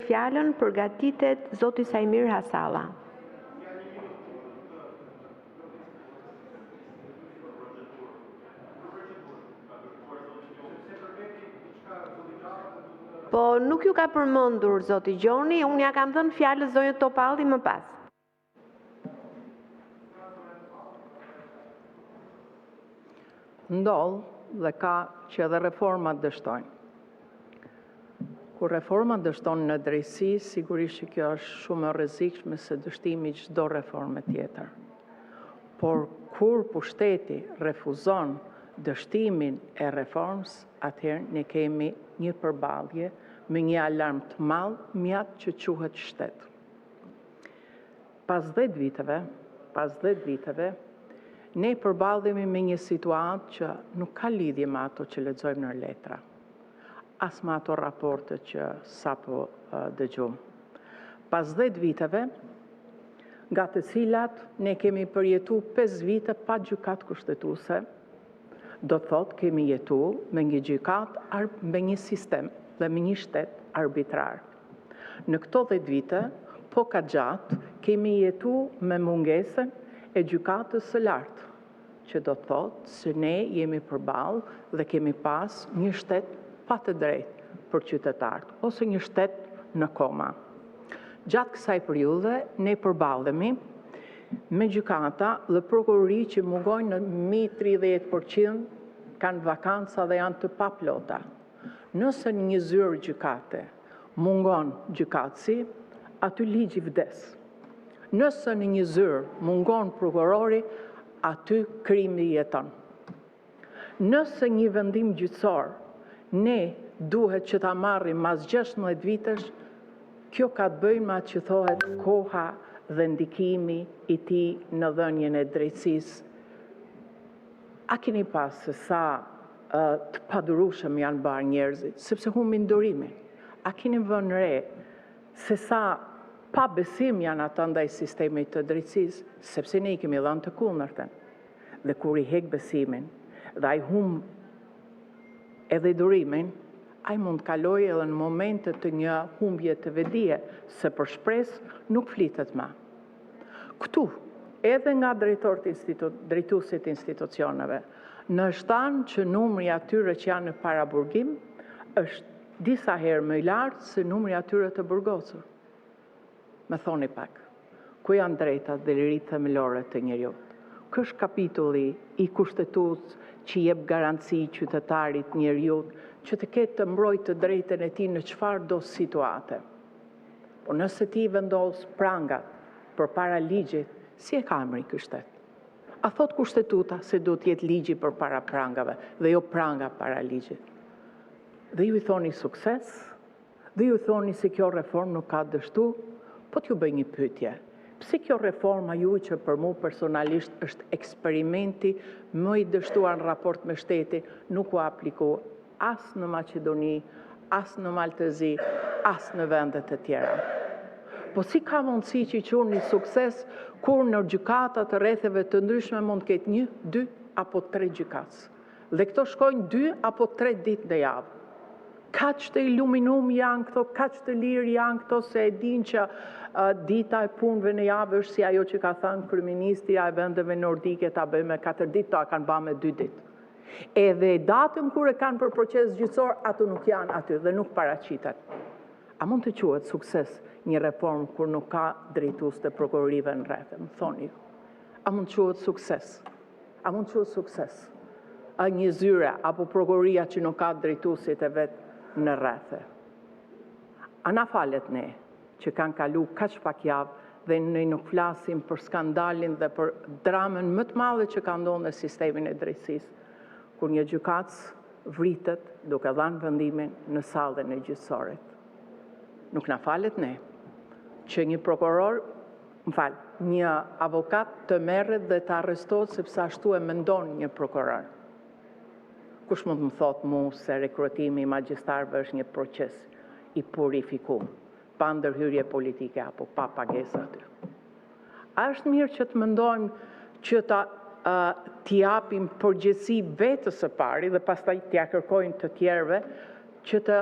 fjalën përgatitet zoti Sajmir Hasalla. Po nuk ju ka përmendur zoti Gjoni, unë ja kam dhënë fjalën zonjës Topalli më pas. Ndodh dhe ka që edhe reformat dështojnë. Kur reformat dështojnë në drejtësi, sigurisht që kjo është shumë e rrezikshme se dështimi çdo reforme tjetër. Por kur pushteti refuzon dështimin e reformës, atëherë ne kemi një përballje me një alarm të madh mjaft që quhet shtet. Pas 10 viteve, ne përballemi me një situatë që nuk ka lidhje me ato që lexojmë në letra, as me ato raporte që sapo dëgjojmë. Pas 10 viteve, nga të cilat ne kemi përjetu 5 vite pa gjykatë kushtetuese, do të thotë kemi jetu me një gjykatë me një sistem dhe me një shtet arbitrar. Në këto 10 vite, po ka gjatë, kemi jetu me mungesën e gjykatës së lartë, që do të thotë se ne jemi përballë dhe kemi pas një shtet pa të drejtë për qytetarët, ose një shtet në koma. Gjatë kësaj periudhe, ne përballemi me gjykata dhe prokurori që mungojnë në 30% kanë vakanca dhe janë të paplota. Nëse në një zyrë gjykate mungon gjykatësi, aty ligji vdes. Nëse në një zyrë mungon prokurori, aty krimi jeton. Nëse një vendim gjyqësor ne duhet që ta marrim mas 16 vitesh, kjo ka të bëjë me atë që thohet koha dhe ndikimi i tij në dhënien e drejtësisë. A keni pas se sa të padurueshëm janë bërë njerëzit, sepse humbin durimin? A keni vënë re se sa pa besim janë ata ndaj sistemit të drejtësisë, sepse ne i kemi dhënë të kundërtën. Dhe kur i hek besimin dhe ai humb edhe durimin, ai mund të kalojë edhe në momente të një humbje të vedie, se për shpresë nuk flitet më. Këtu, edhe nga drejtuesit institucioneve, në shtanë që numri atyre që janë në paraburgim është disa herë më i lartë se numri atyre të burgosur. Me thoni pak, ku janë drejtat dhe liritë themelore të njeriut? Ky është kapitulli i kushtetues që jep garanci qytetarit njeriut që të ketë të mbrojtë të drejtën e tij në çfarëdo situate. Po nëse ti vendos prangat përpara ligjit, si e ka emrin ky shtet? A thot kushtetuta se do të jetë ligji përpara prangave dhe jo pranga para ligjit? Dhe ju i thoni sukses? Dhe ju i thoni se kjo reformë nuk ka dështu? Po t'ju bëj një pyetje. Pse kjo reforma ju që për mu personalisht është eksperimenti më i dështuar në raport me shteti nuk u apliku as në Maqedoni, as në Maltezi, as në vendet e tjera? Po si ka mundësi që i qunë një sukses kur në gjykatat të rretheve të ndryshme mund të ketë 1, 2 apo 3 gjykatës? Dhe këto shkojnë 2 apo 3 ditë në javë. Kaq të iluminum janë këto, kaq të lirë janë këto, se e din që dita e punëve në javë është si ajo që ka thënë kryeministri e vendeve nordike ta bëjmë me 4 ditë, ta kanë bërë me 2 ditë. Edhe datën kur e kanë për proces gjyqësor, ato nuk janë aty dhe nuk paraqiten. A mund të quhet sukses një reformë kur nuk ka drejtues të prokurorive në rreth? Më thoni ju. A mund të quhet sukses? A mund të quhet sukses? A një zyre apo prokuroria që nuk ka drejtuesit e vet në rreth? A na falet ne që kanë kalu kaq pak javë dhe ne nuk flasim për skandalin dhe për dramën më të madhe që ka ndodhur në sistemin e drejtësisë, kur një gjykatës vritet duke dhënë vendimin në sallën e gjyqësorit. Nuk na falet ne që një prokuror, një avokat të merret dhe të arrestohet sepse ashtu e mendon një prokuror. Kush mund të më thotë mu se rekrutimi i magjistarëve është një proces i purifikuar, pa ndërhyrje politike apo pa pagesë aty? A është mirë që të mendojmë që t'i japim përgjegjësi vetës së pari dhe pastaj t'ia kërkojnë të tjerëve që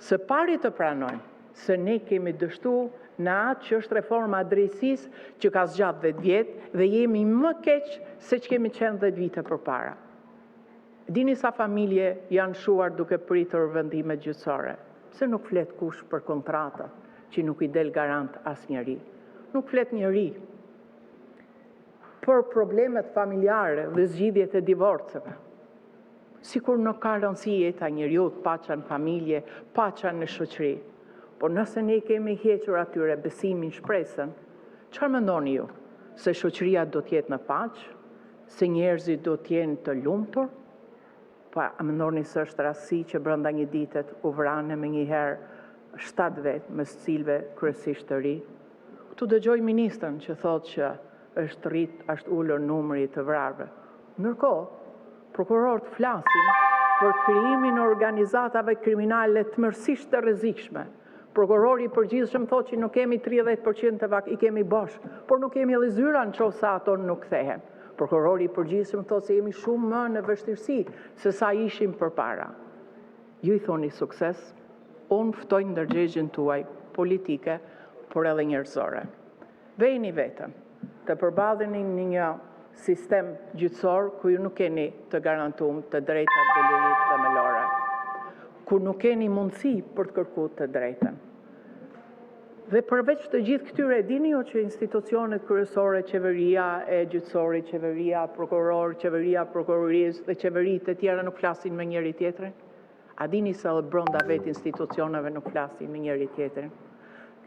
së pari të pranojnë se ne kemi dështu në atë që është reforma drejtësisë që ka zgjatë 10 vjetë dhe jemi më keq se që kemi qenë 10 vite përpara. Dini sa familje janë shuar duke pritur vendime gjyqësore, pse nuk flet kush për kontratat që nuk i del garant asnjëri. Nuk flet njëri për problemet familjare dhe zgjidhjet e divorceve. Sikur nuk ka rëndësi jeta e njeriut, paça në familje, paça në shoqëri. Por nëse ne kemi hequr atyre besimin, shpresën, çfarë mendoni ju? Se shoqëria do të jetë në paqë, se njerëzit do të jenë të lumtur? Pa, a mendoni se është rasti që brenda një ditet u vranë me një herë 7 vetë, me cilëve kryesisht të ri? Tu dëgjoj ministrën që thotë që është ulur numri të vrarëve. Ndërkohë, prokurorët flasin për krijimin e organizatave kriminale tmerrsisht të rrezikshme. Prokurori i përgjithshëm thotë që nuk kemi 30% i kemi bosh, por nuk kemi edhe zyra nëse ato nuk kthehen. Prokurori i përgjithshëm thotë se jemi shumë më në vështirësi se sa ishim përpara. Ju i thoni sukses, unë ftoj ndërgjegjën tuaj politike, por edhe njerëzore. Vejni vetën të përballeni në një sistem gjyqësor ku ju nuk keni të garantuar të drejtat dhe lirit dhe melore, ku nuk keni mundësi për të kërkuar të drejtën. Dhe përveç të gjithë këtyre, dini ju që institucionet kryesore, qeveria e gjyqësorit, qeveria prokuror, qeveria prokurorisë dhe qeveritë e tjera nuk flasin me njëri tjetrin? A dini se edhe brenda vetë institucioneve nuk flasin me njëri tjetrin?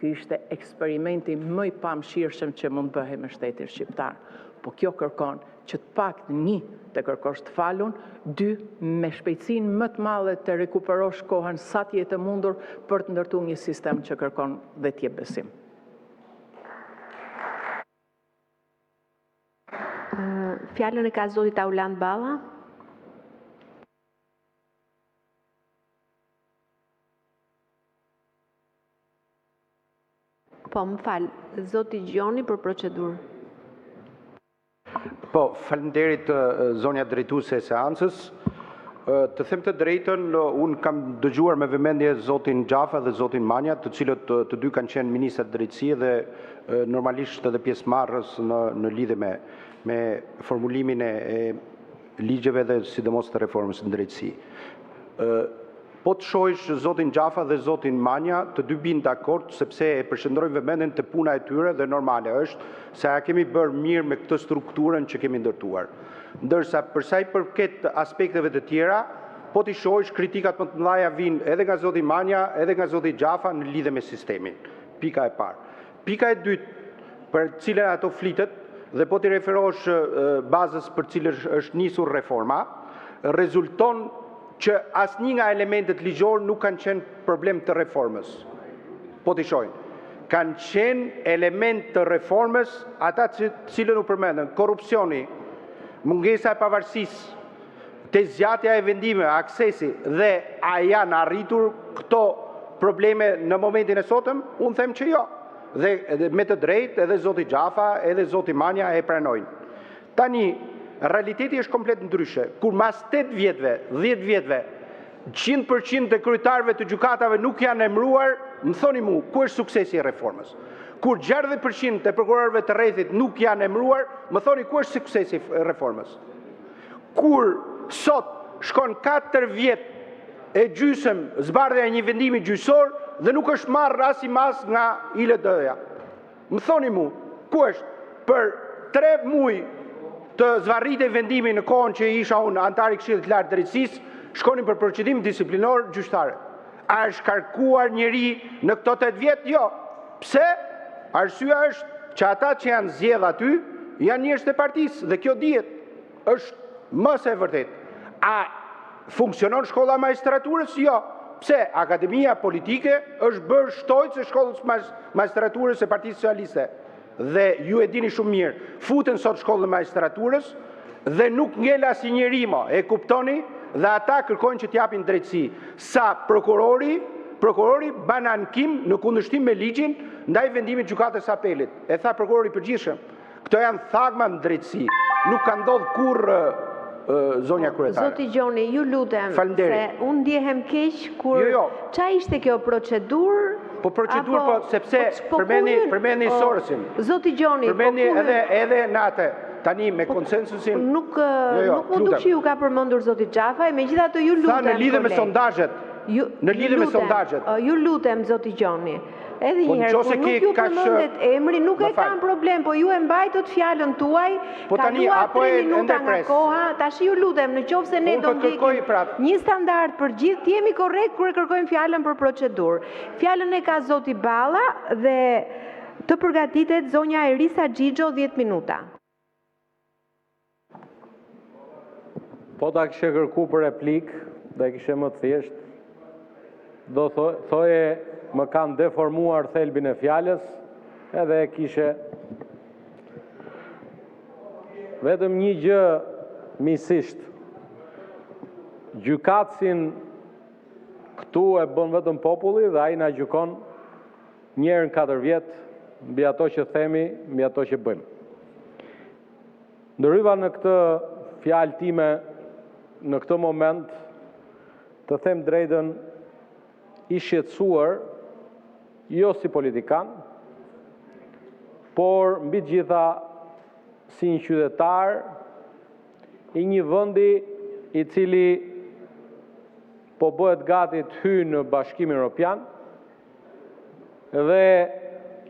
Ky ishte eksperimenti më i pamëshirshëm që mund bëhej me shtetin shqiptar. Po kjo kërkon që të paktën 1 të kërkosh të falun, 2 me shpejtësinë më të madhe të rekuperosh kohën sa të jetë mundur për të ndërtuar një sistem që kërkon dhe të jep besim. Fjalën e ka zoti Tauland Balla. Po, më falë, zoti Gjoni për procedurë. Po, faleminderit zonja drejtuese e seancës. Të them të drejtën, unë kam dëgjuar me vëmendje zotin Gjafa dhe zotin Manja, të cilët të dy kanë qenë ministrat drejtësie dhe normalisht edhe pjesëmarrës në lidhje me formulimin e ligjeve dhe sidomos të reformës në drejtësi. Po të shohësh zotin Gjafa dhe zotin Manja, të dy bin dakord sepse e përshëndrojnë vëmendjen të puna e tyre dhe normale është se a kemi bërë mirë me këtë strukturën që kemi ndërtuar. Ndërsa përsa i përket aspekteve të tjera, po të shohësh kritikat më të mëdha vinë edhe nga zoti Manja, edhe nga zoti Gjafa në lidhje me sistemin. Pika e parë. Pika e dytë, për cilën ato flitet, dhe po të referosh bazës për cilën është nisur reforma, rezulton që asnjë nga elementet ligjor nuk kanë qenë problem të reformës. Po t'i shohim. Kanë qenë element të reformës ata të cilën u përmendën, korrupsioni, mungesa e pavarësisë, të zgjatja e vendimeve, aksesi, dhe a janë arritur këto probleme në momentin e sotëm? Unë them që jo. Dhe me të drejtë edhe zoti Gjafa, edhe zoti Manja e pranojnë. Tani, realiteti është komplet ndryshe. Kur mas 8 vjetëve, 10 vjetëve, 100% të kryetarëve të gjykatave nuk janë emëruar, më thoni mu, ku është suksesi e reformës? Kur 60% të prokurorëve të rrethit nuk janë emëruar, më thoni ku është suksesi e reformës? Kur sot shkon 4 vjet e gjysëm zbardhja e një vendimi gjyqësor dhe nuk është marrë as i mas nga ILD-ja. Më thoni mu, ku është për 3 muaj të zvarritej vendimi në kohën që isha unë antar i Këshillit të Lartë të Drejtësisë, shkonin për procedim disiplinor gjyqtare. A është karkuar njëri në këto 8 vjet? Jo. Pse? Arsyeja është që ata që janë zgjedhur aty janë njerëz të partisë dhe kjo dihet. Është më se vërtet. A funksionon shkolla e magjistraturës? Jo. Pse? Akademia politike është bërë shtojtës e shkollës magjistraturës e Partisë Socialiste. Dhe ju e dini shumë mirë, futen sot shkollën e magjistraturës dhe nuk ngel asnjëri më, e kuptoni? Dhe ata kërkojnë që t'japin drejtësi. Sa prokurori ban ankim në kundërshtim me ligjin ndaj vendimit gjykatës apelit. E tha prokurori i përgjithshëm. Këto janë thagma në drejtësi. Nuk ka ndodhur kurrë zonja kryetare. Zoti Gjoni, ju lutem, Faleminderit. se unë ndjehem keq kur Jo. ç'a ishte kjo procedurë Po procedurë, po sepse përmeni Sorosin. Zoti Gjoni, përmeni edhe natë, tani me konsensusin... Nuk më duk që ju ka përmendur zoti Xhafaj, megjithatë ju lutem. Tha në lidhje me sondazhet. Në lidhje me sondazhet. Ju lutem zoti Gjoni. Edhe një herë, kur nuk ju përmendet emri, nuk e kam problem, po ju e mbajtët fjalën tuaj, kaluat 3 minuta nga koha, tash ju lutem, në qoftë se ne do ndjekim një standard për gjithë, jemi korrekt kur e kërkojmë fjalën për procedurë. Fjalën e ka zoti Balla dhe të përgatitet zonja Erisa Xhixho 10 minuta. Po ta kishe kërku për replik, dhe kishe më thjesht, do thoje më kanë deformuar thelbin e fjalës, edhe kishe vetëm një gjë misisht. Gjykatësin këtu e bën vetëm populli dhe ai na gjykon një herë në 4 vjet mbi ato që themi, mbi ato që bëjmë. Ndërhyva në këtë fjalë time në këtë moment, të them drejtën, i shqetësuar, jo si politikan, por mbi gjitha si një qytetar i një vendi i cili po bëhet gati të hyjë në Bashkimin Evropian dhe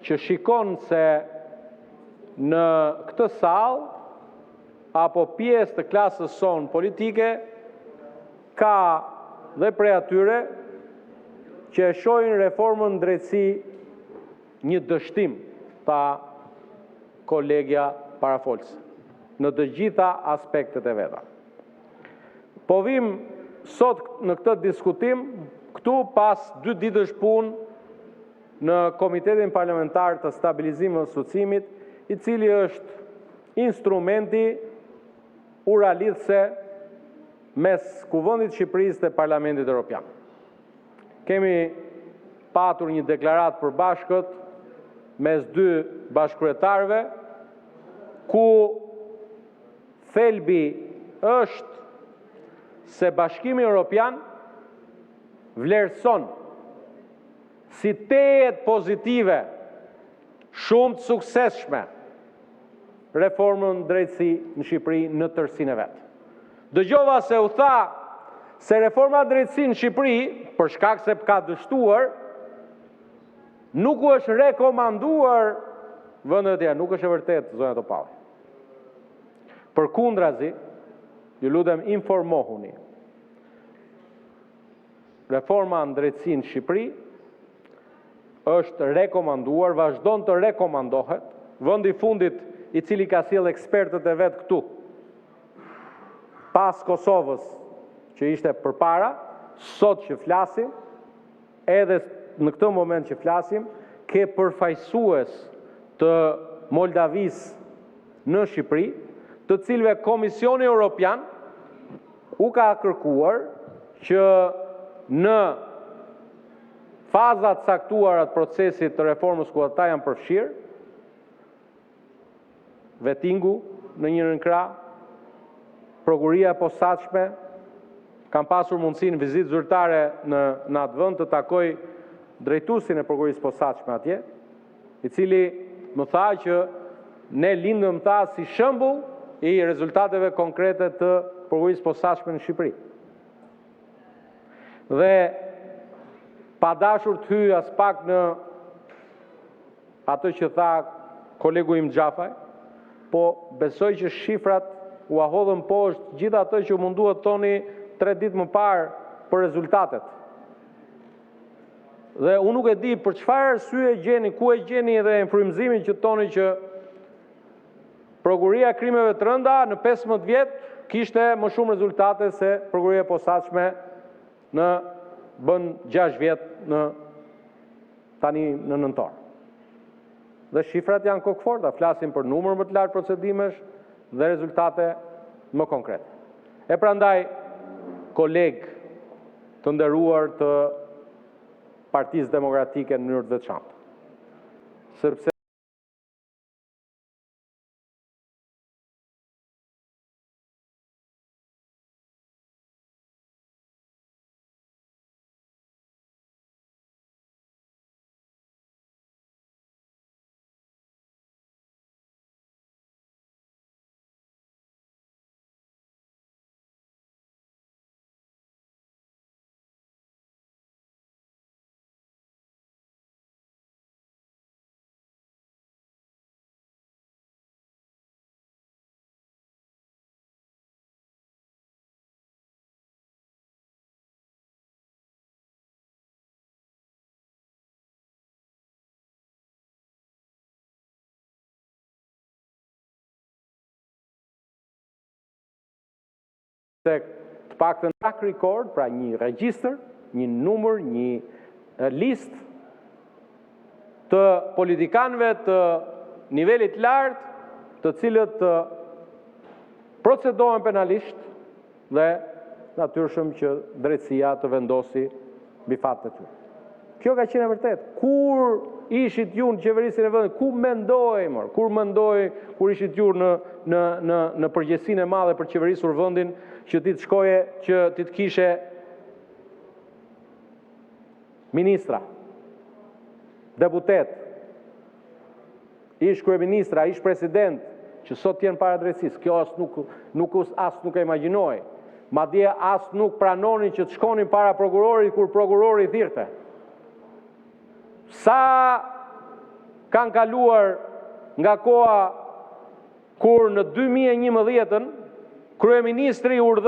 që shikon se në këtë sallë apo pjesë të klasës sonë politike ka dhe prej atyre që e shohin reformën drejtësi një dështim ta kolegja parafolës në të gjitha aspektet e veta. Po vim sot në këtë diskutim, këtu pas 2 ditësh punë në Komitetin Parlamentar të Stabilizimit dhe Asociimit, i cili është instrumenti uralidhse mes Kuvendit të Shqipërisë dhe Parlamentit Evropian. Kemi patur një deklaratë përbashkët mes 2 bashkëkryetarëve, ku thelbi është se Bashkimi Evropian vlerëson si tejet pozitive, shumë të suksesshme, reformën drejtësi në Shqipëri në tërësinë e vet. Dëgjova se u tha se reforma drejtësi në Shqipëri, për shkak se ka dështuar, nuk u është rekomanduar vendet tjera, nuk është e vërtetë, zonja Topalli. Përkundrazi, ju lutem informohuni. Reforma në drejtësi në Shqipëri është rekomanduar, vazhdon të rekomandohet, vendi i fundit i cili ka sjell ekspertët e vet këtu, pas Kosovës, që ishte përpara, sot që flasim, edhe në këtë moment që flasim, ke përfaqësues të Moldavisë në Shqipëri, të cilëve Komisioni Evropian u ka kërkuar që në fazat caktuara të procesit të reformës ku ata janë përfshirë, vetingu në njërin krah, prokuria e posaçme, kam pasur mundësinë vizitë zyrtare në atë vend të takoj drejtuesin e prokurisë posaçme atje, i cili më tha që ne lindëm ta si shembull i rezultateve konkrete të prokurisë posaçme në Shqipëri. Dhe pa dashur të hyj as pak në atë që tha kolegu im Xhafaj, po besoj që shifrat u ahodhën poshtë gjithë atë që munduat toni 3 ditë më parë për rezultatet. Dhe unë nuk e di për çfarë arsye gjeni, ku e gjeni edhe frymëzimin që toni që Prokuria e Krimeve të Rënda në 15 vjet kishte më shumë rezultate se Prokuria e Posaçme në bën 6 vjet tani në nëntor. Dhe shifrat janë kokëforta, flasim për numër më të lartë procedimesh dhe rezultate më konkrete. E prandaj, kolegë të nderuar të Partisë Demokratike në mënyrë të veçantë, sepse se të paktën track record, pra një regjistër, një numër, një listë të politikanëve të nivelit lartë, të cilët procedohen penalisht dhe natyrshëm që drejtësia të vendosi mbi fatën e tyre. Kjo ka qenë e vërtet. Kur ishit ju në qeverisin e vendit, kur ishit ju në përgjegjësinë e madhe për qeverisur vendin, që ti të shkoje, që ti të kishe ministra, deputet, ish kryeministra, ish president, që sot jenë para drejtësisë. Kjo as nuk e imagjinoj. Madje as nuk pranonin që të shkonin para prokurorit kur prokurori thirrte. Sa kanë kaluar nga koha kur në 2011-ën kryeministri urdhëroi